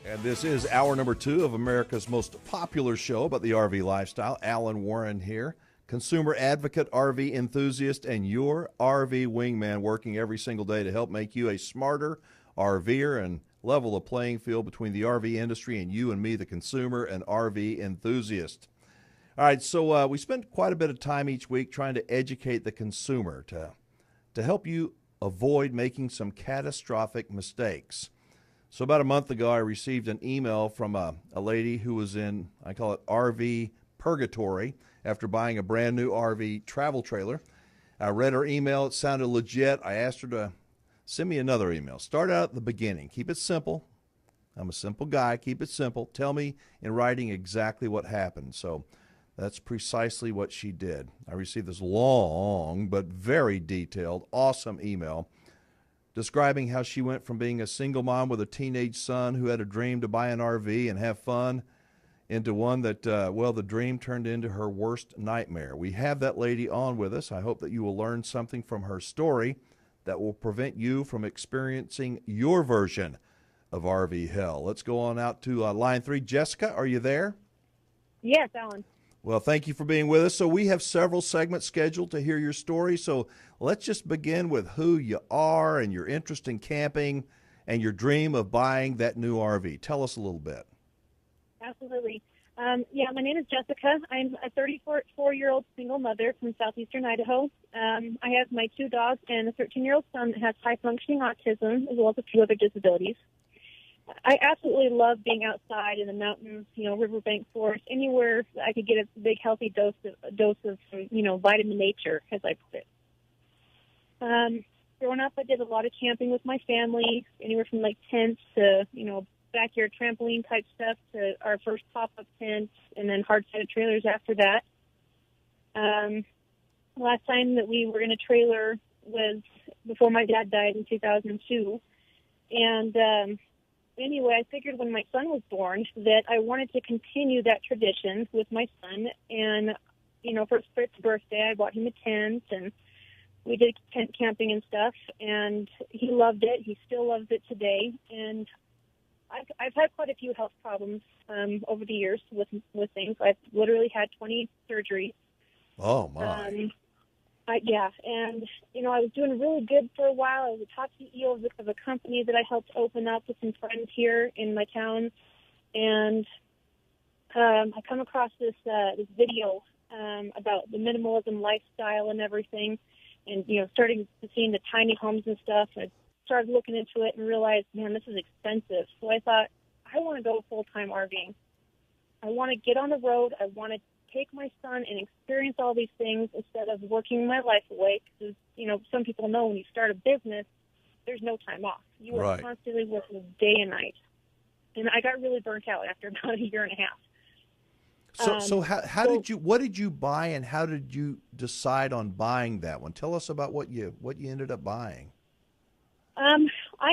And this is hour number 2 of America's most popular show about the RV lifestyle. Alan Warren here, consumer advocate, RV enthusiast, and your RV wingman, working every single day to help make you a smarter RVer and level the playing field between the RV industry and you and me, the consumer and RV enthusiast. All right, so we spend quite a bit of time each week trying to educate the consumer to help you avoid making some catastrophic mistakes. So about a month ago, I received an email from a lady who was in, I call it RV purgatory, after buying a brand new RV travel trailer. I read her email. It sounded legit. I asked her to send me another email. Start out at the beginning. Keep it simple. I'm a simple guy. Keep it simple. Tell me in writing exactly what happened. So that's precisely what she did. I received this long but very detailed, awesome email describing how she went from being a single mom with a teenage son who had a dream to buy an RV and have fun into one that, the dream turned into her worst nightmare. We have that lady on with us. I hope that you will learn something from her story that will prevent you from experiencing your version of RV hell. Let's go on out to line 3. Jessica, are you there? Yes, Alan. Well, thank you for being with us. So we have several segments scheduled to hear your story. So let's just begin with who you are and your interest in camping and your dream of buying that new RV. Tell us a little bit. Absolutely. My name is Jessica. I'm a 34-year-old single mother from southeastern Idaho. I have my 2 dogs and a 13-year-old son that has high-functioning autism, as well as a few other disabilities. I absolutely love being outside in the mountains, riverbank forest, anywhere I could get a big, healthy dose of vitamin nature, as I put it. Growing up, I did a lot of camping with my family, anywhere from like tents to, backyard trampoline type stuff to our first pop-up tent, and then hard-sided trailers after that. Last time that we were in a trailer was before my dad died in 2002, and anyway, I figured when my son was born that I wanted to continue that tradition with my son. And, for his 5th birthday, I bought him a tent, and we did tent camping and stuff. And he loved it. He still loves it today. And I've had quite a few health problems over the years with things. I've literally had 20 surgeries. Oh, my. I was doing really good for a while. I was a top CEO of a company that I helped open up with some friends here in my town. And I come across this video about the minimalism lifestyle and everything, and, starting to see the tiny homes and stuff. I started looking into it and realized, man, this is expensive. So I thought, I want to go full-time RVing. I want to get on the road. I want to take my son and experience all these things instead of working my life away. Because, some people know when you start a business, there's no time off. You are right. Constantly working day and night. And I got really burnt out after about a year and a half. What did you buy, and how did you decide on buying that one? Tell us about what you ended up buying. I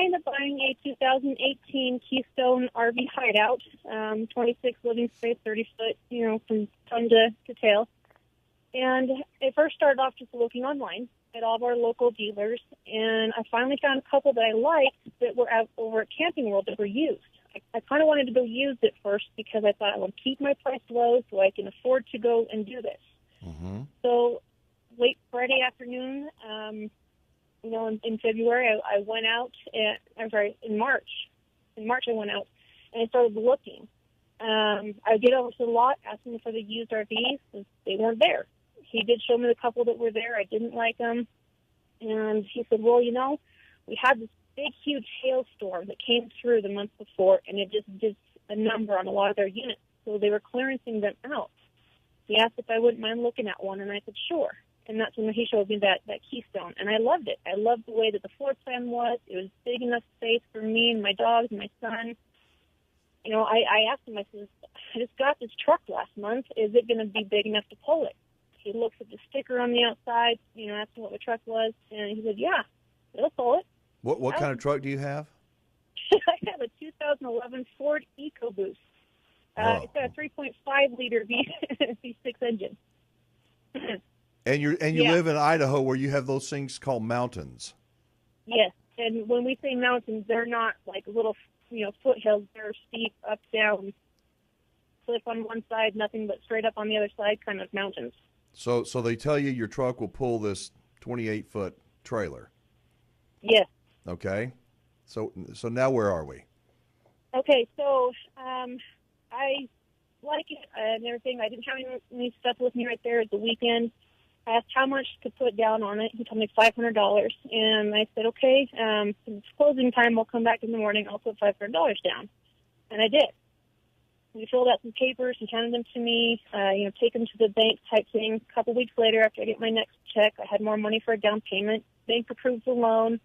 ended up buying a 2018 Keystone RV Hideout, 26 living space, 30 foot, from tongue to tail. And it first started off just looking online at all of our local dealers, and I finally found a couple that I liked that were out over at Camping World that were used. I kind of wanted to go used at first because I thought I would keep my price low so I can afford to go and do this. Mm-hmm. So late Friday afternoon, in February, I went out. In March. In March, I went out and I started looking. I get over to the lot asking for the used RVs. They weren't there. He did show me the couple that were there. I didn't like them. And he said, well, we had this big, huge hailstorm that came through the month before, and it just did a number on a lot of their units. So they were clearancing them out. He asked if I wouldn't mind looking at one, and I said, sure. And that's when he showed me that Keystone. And I loved it. I loved the way that the floor plan was. It was big enough space for me and my dogs and my son. I asked him, I said, I just got this truck last month. Is it going to be big enough to pull it? He looks at the sticker on the outside, asking what the truck was. And he said, yeah, it'll pull it. What kind of truck do you have? I have a 2011 Ford EcoBoost. It's got a 3.5-liter V6 engine. And you live in Idaho, where you have those things called mountains. Yes, and when we say mountains, they're not like little foothills. They're steep, up, down, cliff on one side, nothing but straight up on the other side, kind of mountains. So they tell you your truck will pull this 28-foot trailer. Yes. Okay. So now where are we? Okay, so I like it and everything. I didn't have any stuff with me right there at the weekend. I asked how much to put down on it. He told me $500, and I said, okay, it's closing time. I'll come back in the morning. I'll put $500 down, and I did. We filled out some papers. He handed them to me, take them to the bank type thing. A couple weeks later, after I get my next check, I had more money for a down payment. Bank approved the loan,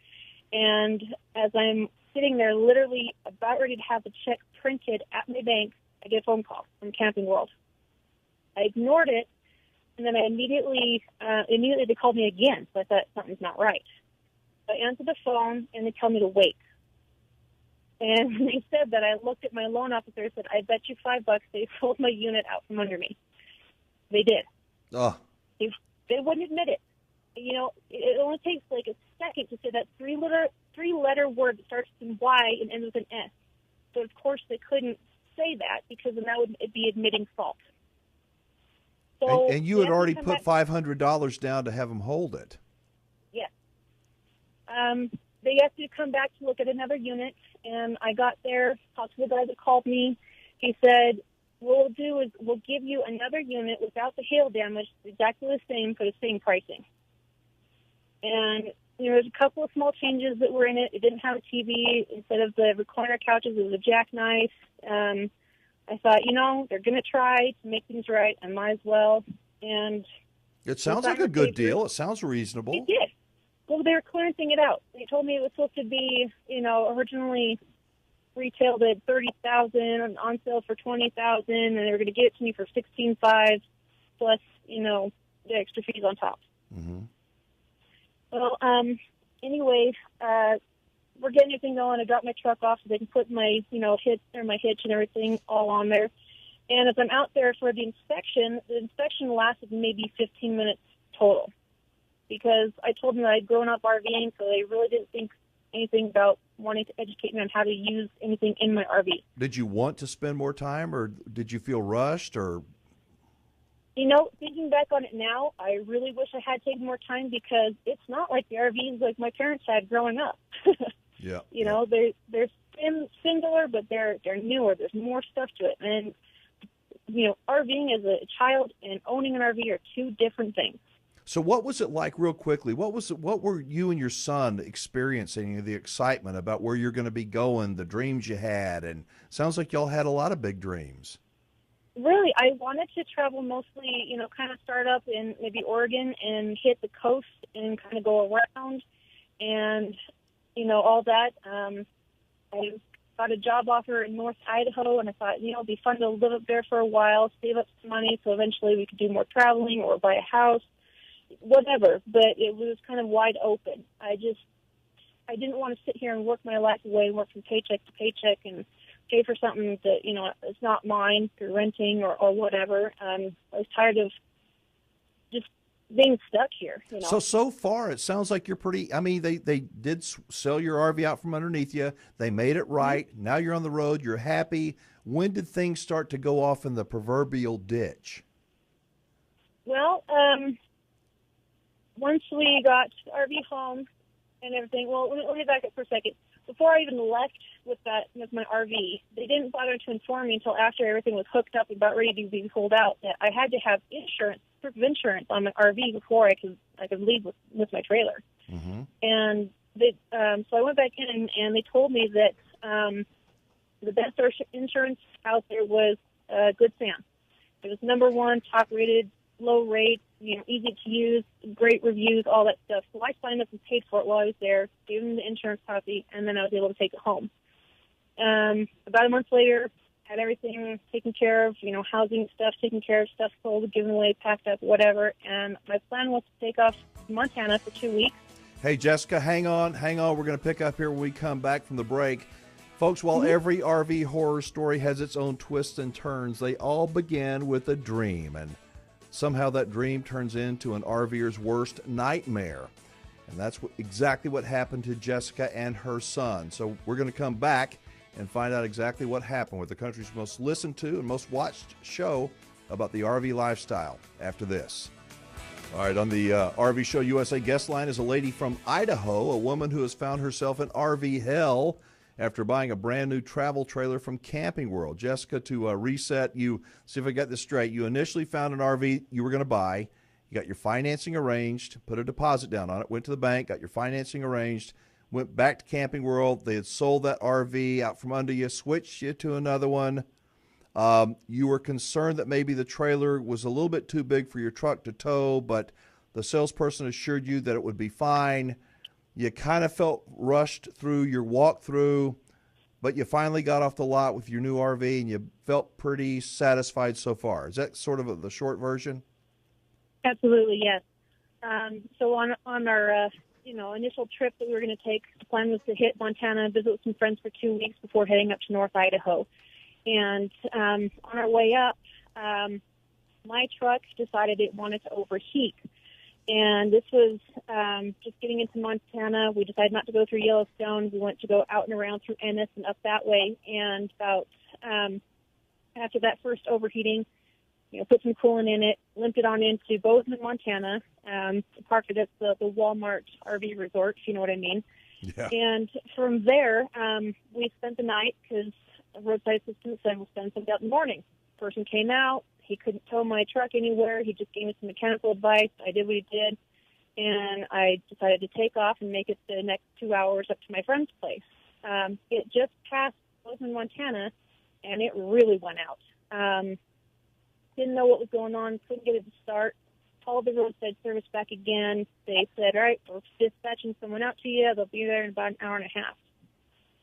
and as I'm sitting there literally about ready to have the check printed at my bank, I get a phone call from Camping World. I ignored it, and then I immediately they called me again, so I thought something's not right. So I answered the phone, and they tell me to wait. And when they said that, I looked at my loan officer and said, I bet you $5 they pulled my unit out from under me. They did. Oh. They wouldn't admit it. It only takes like a second to say that three-letter word that starts with Y and ends with an S. So, of course, they couldn't say that because then that would be admitting fault. So and you had already put $500 down to have them hold it. Yes. They asked me to come back to look at another unit, and I got there, talked to the guy that called me. He said, what we'll do is we'll give you another unit without the hail damage, exactly the same for the same pricing. And there's a couple of small changes that were in it. It didn't have a TV. Instead of the recliner couches, it was a jackknife. I thought, they're going to try to make things right. I might as well. And it sounds like a good deal. It sounds reasonable. It did. Well, they were clearancing it out. They told me it was supposed to be, originally retailed at $30,000, on sale for $20,000, and they were going to get it to me for $16,500 plus, the extra fees on top. Mm-hmm. Well, anyway, we're getting everything going. I dropped my truck off so they can put my, my hitch and everything all on there. And as I'm out there for the inspection lasted maybe 15 minutes total because I told them that I'd grown up RVing, so they really didn't think anything about wanting to educate me on how to use anything in my RV. Did you want to spend more time, or did you feel rushed, or? Thinking back on it now, I really wish I had taken more time because it's not like the RVs like my parents had growing up. Yeah. They're similar, but they're newer. There's more stuff to it. And, RVing as a child and owning an RV are two different things. So what was it like, real quickly? What were you and your son experiencing, the excitement about where you're going to be going, the dreams you had? And sounds like y'all had a lot of big dreams. Really, I wanted to travel mostly, kind of start up in maybe Oregon and hit the coast and kind of go around and, all that. I got a job offer in North Idaho, and I thought, it'd be fun to live up there for a while, save up some money so eventually we could do more traveling or buy a house, whatever. But it was kind of wide open. I didn't want to sit here and work my life away and work from paycheck to paycheck and pay for something that, it's not mine through renting or whatever. I was tired of just being stuck here. So far, it sounds like you're pretty, they did sell your RV out from underneath you. They made it right. Mm-hmm. Now you're on the road. You're happy. When did things start to go off in the proverbial ditch? Well, once we got the RV home and everything, well, let me back up for a second. Before I even left with my RV, they didn't bother to inform me until after everything was hooked up and about ready to be pulled out that I had to have proof of insurance on my RV before I could leave with my trailer. Mm-hmm. And so I went back in and they told me that the best insurance out there was Good Sam. It was number one, top rated, low rate, easy to use, great reviews, all that stuff. So I signed up and paid for it while I was there, gave them the insurance copy, and then I was able to take it home. About a month later, had everything taken care of, housing stuff taken care of, stuff sold, given away, packed up, whatever. And my plan was to take off to Montana for 2 weeks. Hey, Jessica, hang on. We're going to pick up here when we come back from the break. Folks, while every RV horror story has its own twists and turns, they all begin with a dream, and somehow that dream turns into an RVer's worst nightmare. And that's exactly what happened to Jessica and her son. So we're going to come back and find out exactly what happened with the country's most listened to and most watched show about the RV lifestyle after this. All right, on the RV Show USA guest line is a lady from Idaho, a woman who has found herself in RV hell after buying a brand new travel trailer from Camping World. Jessica, to reset, you see if I got this straight. You initially found an RV you were going to buy. You got your financing arranged, put a deposit down on it, went to the bank, got your financing arranged, went back to Camping World. They had sold that RV out from under you, switched you to another one. You were concerned that maybe the trailer was a little bit too big for your truck to tow, but the salesperson assured you that it would be fine. You kind of felt rushed through your walkthrough, but you finally got off the lot with your new RV and you felt pretty satisfied so far. Is that sort of the short version? Absolutely, yes. So on our initial trip that we were going to take, the plan was to hit Montana, visit with some friends for 2 weeks before heading up to North Idaho. And on our way up, my truck decided it wanted to overheat. And this was just getting into Montana. We decided not to go through Yellowstone. We went to go out and around through Ennis and up that way. And about after that first overheating, put some coolant in it, limped it on into Bozeman, Montana, parked it at the Walmart RV resort, if you know what I mean. Yeah. And from there, we spent the night because roadside assistance said we'll spend some out in the morning. Person came out. He couldn't tow my truck anywhere. He just gave me some mechanical advice. I did what he did, and I decided to take off and make it the next 2 hours up to my friend's place. It just passed Bozeman, Montana, and it really went out. Didn't know what was going on, couldn't get it to start. Called the roadside service back again. They said, all right, we're dispatching someone out to you. They'll be there in about an hour and a half.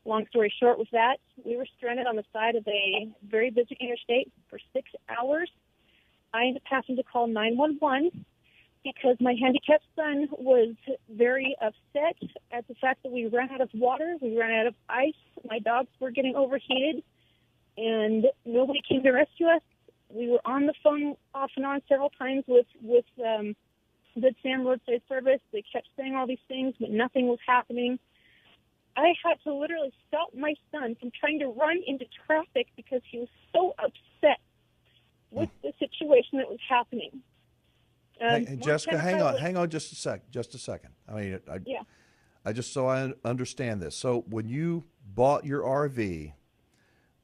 Long story short with that, we were stranded on the side of a very busy interstate for 6 hours. I ended up having to call 911 because my handicapped son was very upset at the fact that we ran out of water, we ran out of ice, my dogs were getting overheated, and nobody came to rescue us. We were on the phone off and on several times with Good Sam Roadside Service. They kept saying all these things, but nothing was happening. I had to literally stop my son from trying to run into traffic because he was so upset with the situation that was happening. Hey, Jessica, hang on just a second. I mean, I just so I understand this. So when you bought your RV,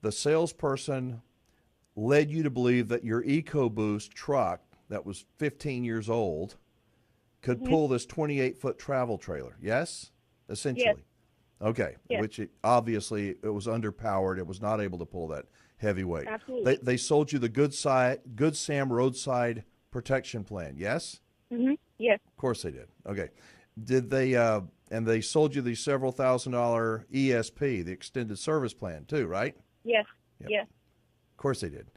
the salesperson led you to believe that your EcoBoost truck that was 15 years old could pull this 28-foot travel trailer, yes? Essentially. Yes. Okay, yes. Which obviously it was underpowered. It was not able to pull that heavy weight. Absolutely. They sold you the Good Sam roadside protection plan, yes? Mm-hmm. Yes. Of course they did. Okay. Did they, and they sold you the several $1,000 ESP, the extended service plan too, right? Yes. Yep. Yes. Of course they did.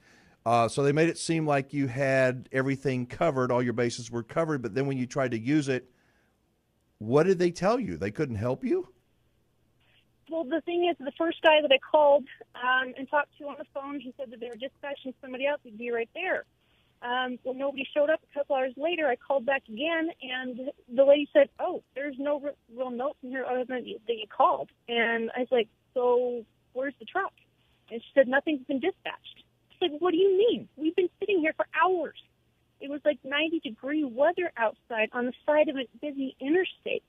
So they made it seem like you had everything covered, all your bases were covered, but then when you tried to use it, what did they tell you? They couldn't help you? Well, the thing is, the first guy that I called and talked to on the phone, he said that they were dispatching somebody else. He'd be right there. When nobody showed up a couple hours later, I called back again, and the lady said, oh, there's no real notes in here other than that you called. And I was like, so where's the truck? And she said, nothing's been dispatched. I said, what do you mean? We've been sitting here for hours. It was like 90-degree weather outside on the side of a busy interstate.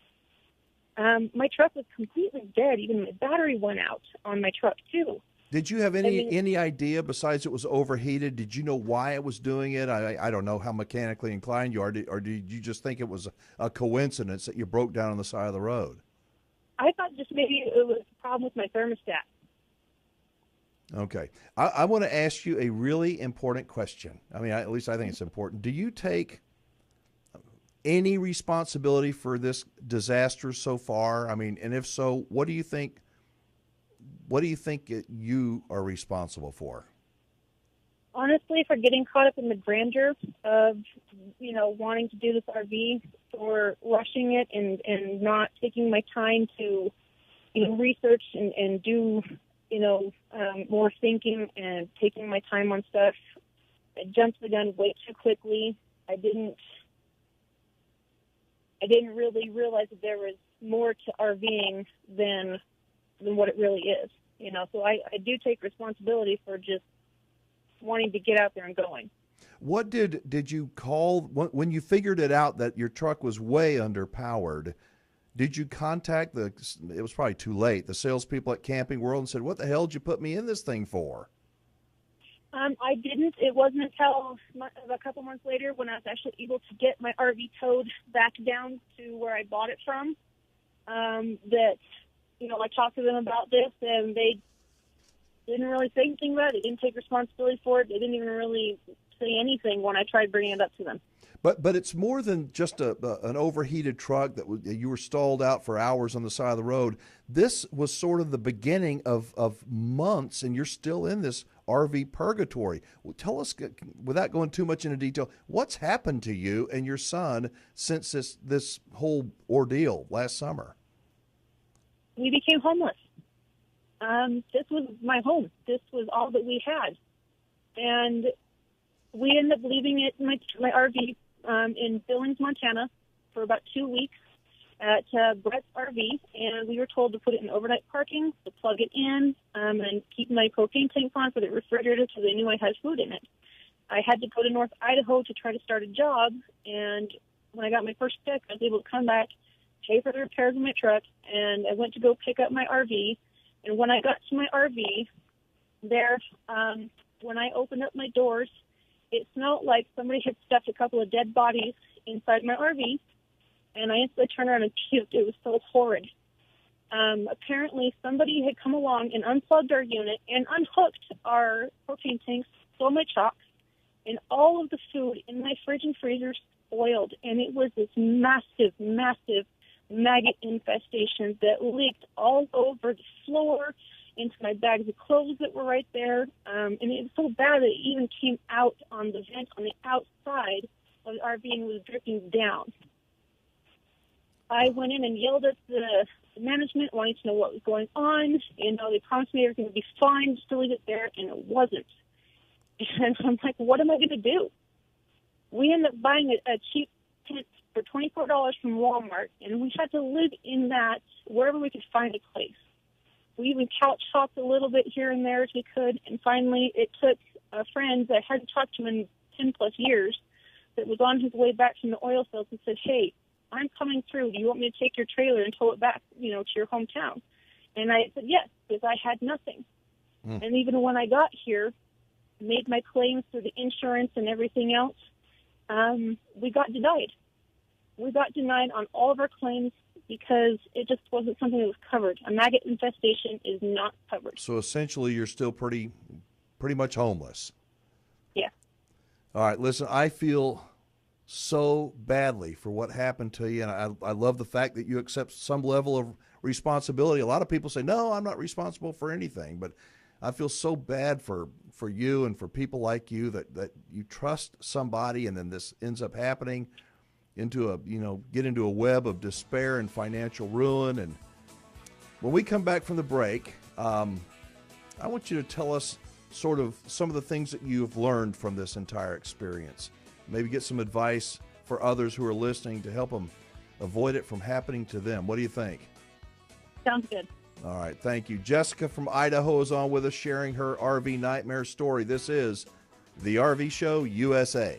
My truck was completely dead. Even my battery went out on my truck, too. Did you have any idea, besides it was overheated, did you know why it was doing it? I don't know how mechanically inclined you are, or did you just think it was a coincidence that you broke down on the side of the road? I thought just maybe it was a problem with my thermostat. Okay. I want to ask you a really important question. I mean, at least I think it's important. Do you take any responsibility for this disaster so far? I mean, and if so, what do you think you are responsible for? Honestly, for getting caught up in the grandeur of, wanting to do this RV, for rushing it and not taking my time to, research and do, more thinking and taking my time on stuff. I jumped the gun way too quickly. I didn't really realize that there was more to RVing than what it really is. So I do take responsibility for just wanting to get out there and going. What did you call when you figured it out that your truck was way underpowered? Did you contact it was probably too late, the salespeople at Camping World and said, what the hell did you put me in this thing for? I didn't. It wasn't until a couple months later when I was actually able to get my RV towed back down to where I bought it from, that, I talked to them about this, and they didn't really say anything about it. They didn't take responsibility for it. They didn't even really say anything when I tried bringing it up to them. But it's more than just an overheated truck that you were stalled out for hours on the side of the road. This was sort of the beginning of months, and you're still in this RV purgatory. Well, tell us, without going too much into detail, what's happened to you and your son since this whole ordeal last summer? We became homeless. This was my home. This was all that we had. And we ended up leaving it, my RV in Billings, Montana, for about 2 weeks at Brett's RV, and we were told to put it in overnight parking, to plug it in, and keep my propane tank on for the refrigerator so they knew I had food in it. I had to go to North Idaho to try to start a job, and when I got my first check, I was able to come back, pay for the repairs of my truck, and I went to go pick up my RV. And when I got to my RV, when I opened up my doors, it smelled like somebody had stuffed a couple of dead bodies inside my RV, and I instantly turned around and puked. It was so horrid. Apparently, somebody had come along and unplugged our unit and unhooked our propane tanks, stole my chalk, and all of the food in my fridge and freezer spoiled. And it was this massive, massive maggot infestation that leaked all over the floor, into my bags of clothes that were right there. And it was so bad that it even came out on the vent on the outside of the RV and was dripping down. I went in and yelled at the management, wanting to know what was going on. They promised me everything would be fine, just to leave it there, and it wasn't. And I'm like, what am I going to do? We ended up buying a cheap tent for $24 from Walmart, and we had to live in that wherever we could find a place. We even couch hopped a little bit here and there as we could, and finally it took a friend that hadn't talked to him in 10-plus years that was on his way back from the oil field and said, hey, I'm coming through. Do you want me to take your trailer and tow it back, to your hometown? And I said yes, because I had nothing. And even when I got here, made my claims through the insurance and everything else, we got denied. We got denied on all of our claims because it just wasn't something that was covered. A maggot infestation is not covered. So essentially, you're still pretty much homeless. Yeah. All right, listen, I feel so badly for what happened to you, and I love the fact that you accept some level of responsibility. A lot of people say, no, I'm not responsible for anything, but I feel so bad for you and for people like you that you trust somebody and then this ends up happening. Get into a web of despair and financial ruin. And when we come back from the break, I want you to tell us sort of some of the things that you've learned from this entire experience. Maybe get some advice for others who are listening to help them avoid it from happening to them. What do you think? Sounds good. All right, thank you. Jessica from Idaho is on with us sharing her RV nightmare story. This is the RV Show USA.